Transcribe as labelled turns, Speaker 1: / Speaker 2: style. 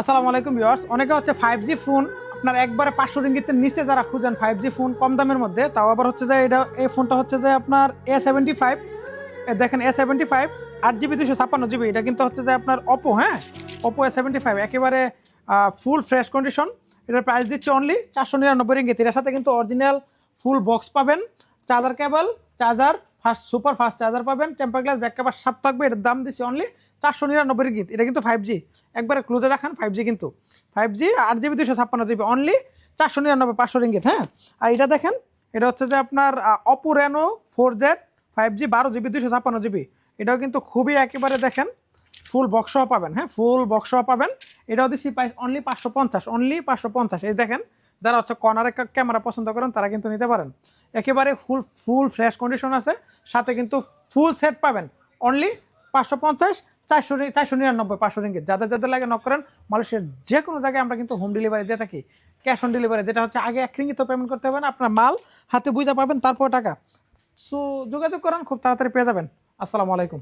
Speaker 1: আসসালামু আলাইকুম ভিউয়ার্স, অনেকে হচ্ছে 5G ফোন আপনার একবারে 500 রিঙ্গিতের নিচে যারা খুঁজেন 5G ফোন কম দামের মধ্যে, তাও আবার হচ্ছে যে এই ফোনটা হচ্ছে যে আপনার A75 দেখেন A75 8GB 256GB, এটা কিন্তু হচ্ছে যে আপনার Oppo, হ্যাঁ Oppo A75 একেবারে ফুল ফ্রেশ কন্ডিশন। এটার প্রাইস দিচ্ছে অনলি 499 রিঙ্গিত। এর সাথে কিন্তু অরিজিনাল ফুল বক্স পাবেন, charger cable, charger fast super fast charger পাবেন, টেম্পার গ্লাস, ব্যাক কভার সব থাকবে। এটার দাম দিচ্ছে অনলি 499 রিঙ্গিত। এটা কিন্তু 5G একবারে ক্লোজে দেখান 5G কিন্তু 5G 8GB 256GB only 499 500 ringgit. হ্যাঁ, আর এটা দেখেন, এটা হচ্ছে যে আপনার Oppo Reno 4Z 5G 12GB 256GB। এটাও কিন্তু খুবই একেবারে দেখেন ফুল বক্স সহ পাবেন। হ্যাঁ, ফুল বক্স সহ পাবেন। এটাও দিচ্ছি প্রাইস অনলি 550, অনলি 550। এই দেখেন, যারা হচ্ছে কর্নারে ক্যামেরা পছন্দ করেন তারা কিন্তু নিতে পারেন। একেবারে ফুল ফুল ফ্রেশ কন্ডিশন আছে, সাথে কিন্তু ফুল সেট পাবেন অনলি 550, 499 500 রিঙ্গিত। যাদের যাদের লাগে নক করেন। মালয়েশিয়ার যে কোনো জায়গায় আমরা কিন্তু হোম ডেলিভারি দিয়ে থাকি, ক্যাশ অন ডেলিভারি, যেটা হচ্ছে আগে 1 রিঙ্গিত পেমেন্ট করতে হবে না, আপনার মাল হাতে বুঝে পাবেন তারপর টাকা। সো যোগাযোগ করেন, খুব তাড়াতাড়ি পেয়ে যাবেন। আসসালামু আলাইকুম।